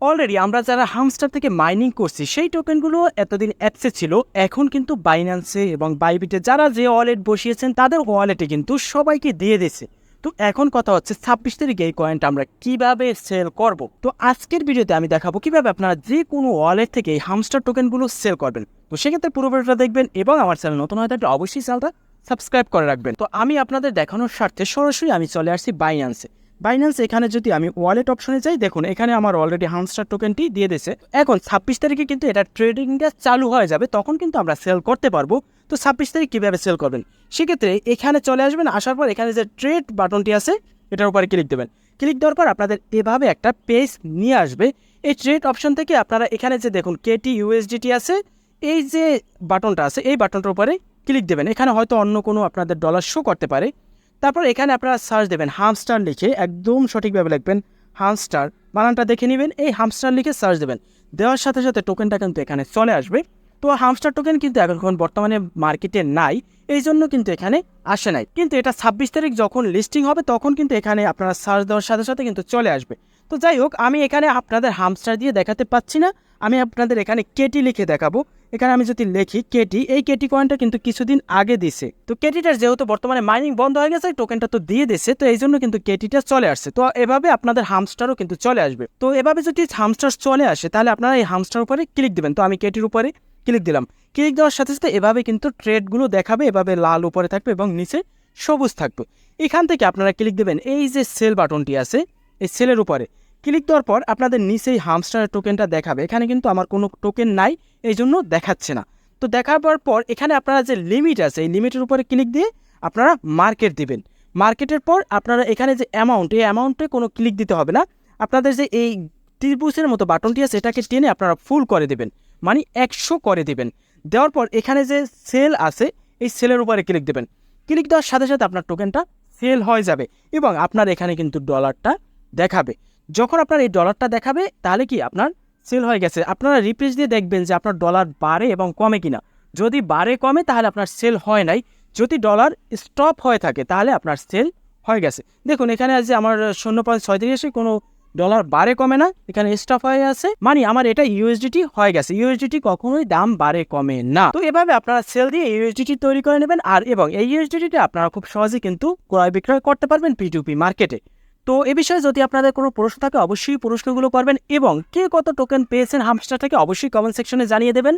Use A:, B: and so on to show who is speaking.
A: Already আমরা যারা hamster থেকে মাইনিং করছি সেই টোকেনগুলো এতদিন অ্যাপসে ছিল, এখন কিন্তু বাইন্যান্সে এবং বাইবিটে যারা যে ওয়ালেট বসিয়েছেন তাদের ওয়ালেটে কিন্তু সবাইকে দিয়ে দিয়েছে। তো এখন কথা হচ্ছে 26 তারিখে এই কয়েনটা আমরা কিভাবে সেল করব। তো আজকের ভিডিওতে আমি দেখাবো কিভাবে আপনারা যে কোনো ওয়ালেট থেকে এই হামস্টার টোকেনগুলো সেল করবেন। তো সেক্ষেত্রে পুরো ভিডিওটা দেখবেন এবং আমার চ্যানেল নতুন হয়ে থাকলে অবশ্যই চ্যানেলটা সাবস্ক্রাইব করে রাখবেন। তো আমি আপনাদের দেখানোর স্বার্থে সরাসরি আমি চলে আসছি বাইন্যান্স। এখানে যদি আমি ওয়ালেট অপশনে যাই, দেখুন এখানে আমার অলরেডি হামস্টার টোকেনটি দিয়ে দিয়েছে। এখন 26 তারিখে কিন্তু এটা ট্রেডিংটা চালু হয়ে যাবে, তখন কিন্তু আমরা সেল করতে পারবো। তো 26 তারিখ কীভাবে সেল করবেন, সেক্ষেত্রে এখানে চলে আসবেন। আসার পর এখানে যে ট্রেড বাটনটি আছে এটার উপরে ক্লিক দেবেন। ক্লিক দেওয়ার পর আপনাদের এভাবে একটা পেজ নিয়ে আসবে। এই ট্রেড অপশন থেকে আপনারা এখানে যে দেখুন কেটি ইউএসডিটি আছে, এই যে বাটনটা আছে এই বাটনটার উপরে ক্লিক দেবেন। এখানে হয়তো অন্য কোনো আপনাদের ডলার শো করতে পারে। তারপর এখানে আপনারা সার্চ দেবেন হামস্টার লিখে, একদম সঠিকভাবে লিখবেন হামস্টার, বানানটা দেখে নেবেন। এই হামস্টার লিখে সার্চ দেবেন, দেওয়ার সাথে সাথে টোকেনটা কিন্তু এখানে চলে আসবে। তো হামস্টার টোকেন কিন্তু এখন বর্তমানে মার্কেটে নাই, এই জন্য কিন্তু এখানে আসে নাই। কিন্তু এটা 26 তারিখ যখন লিস্টিং হবে তখন কিন্তু এখানে আপনারা সার্চ দেওয়ার সাথে সাথে কিন্তু চলে আসবে। তো যাই হোক, আমি এখানে আপনাদের হামস্টার দিয়ে দেখাতে পাচ্ছি না, আমি আপনাদের এখানে কেটি লিখে দেখাবো। এখানে আমি যদি লিখি কেটি, এই কেটি কয়েনটা কিন্তু কিছুদিন আগে দিছে। তো কেটিটার যেহেতু বর্তমানে মাইনিং বন্ধ হয়ে গেছে, টোকেনটা তো দিয়ে দিছে, তো এই জন্য কিন্তু কেটিটা চলে আসছে। তো এভাবে আপনাদের হামস্টারও কিন্তু চলে আসবে। তো এভাবে যদি হামস্টার চলে আসে তাহলে আপনারা এই হামস্টার উপরে ক্লিক দেবেন। তো আমি কেটির উপরে ক্লিক দিলাম। ক্লিক দেওয়ার সাথে সাথে এভাবে কিন্তু ট্রেডগুলো দেখাবে, এভাবে লাল উপরে থাকবে এবং নিচে সবুজ থাকবে। এখান থেকে আপনারা ক্লিক দেবেন এই যে সেল বাটনটি আছে, এই সেলের উপরে ক্লিক দেওয়ার পর আপনাদের নিচেই হামস্টারের টোকেনটা দেখাবে। এখানে কিন্তু আমার কোনো টোকেন নাই, এই জন্য দেখাচ্ছে না। তো দেখার পর এখানে আপনারা যে লিমিট আছে এই লিমিটের উপরে ক্লিক দিয়ে আপনারা মার্কেট দিবেন। মার্কেটের পর আপনারা এখানে যে অ্যামাউন্ট, এই অ্যামাউন্টে কোনো ক্লিক দিতে হবে না। আপনাদের যে এই ত্রিভুজের মতো বাটনটি আছে এটাকে টেনে আপনারা ফুল করে দেবেন, মানে 100 করে দেবেন। দেওয়ার পর এখানে যে সেল আছে এই সেলের উপরে ক্লিক দেবেন। ক্লিক দেওয়ার সাথে সাথে আপনার টোকেনটা সেল হয়ে যাবে এবং আপনার এখানে কিন্তু ডলারটা দেখাবে। যখন আপনার এই ডলারটা দেখাবে তাহলে কি আপনার সেল হয়ে গেছে। আপনারা রিফ্রেশ দিয়ে দেখবেন যে আপনার ডলার বাড়ে এবং কমে কিনা। যদি বাড়ে কমে তাহলে আপনার সেল হয় নাই, যদি ডলার স্টপ হয়ে থাকে তাহলে আপনার সেল হয়ে গেছে। দেখুন এখানে আছে আমার 0.36 কোনো ডলার বাড়ে কমে না, এখানে স্টপ হয়ে আছে, মানে আমার এটা ইউএসডিটি হয়ে গেছে। ইউএসডিটি কখনোই দাম বাড়ে কমে না। তো এভাবে আপনারা সেল দিয়ে ইউএসডিটি তৈরি করে নেবেন, আর এবং এই ইউএসডিটিটা আপনারা খুব সহজে কিন্তু ক্রয় বিক্রয় করতে পারবেন P2P মার্কেটে। তো এ বিষয়ে যদি আপনাদের কোনো প্রশ্ন থাকে অবশ্যই প্রশ্নগুলো করবেন এবং কে কত টোকেন পেয়েছেন হামস্টার থেকে অবশ্যই কমেন্ট সেকশনে জানিয়ে দেবেন।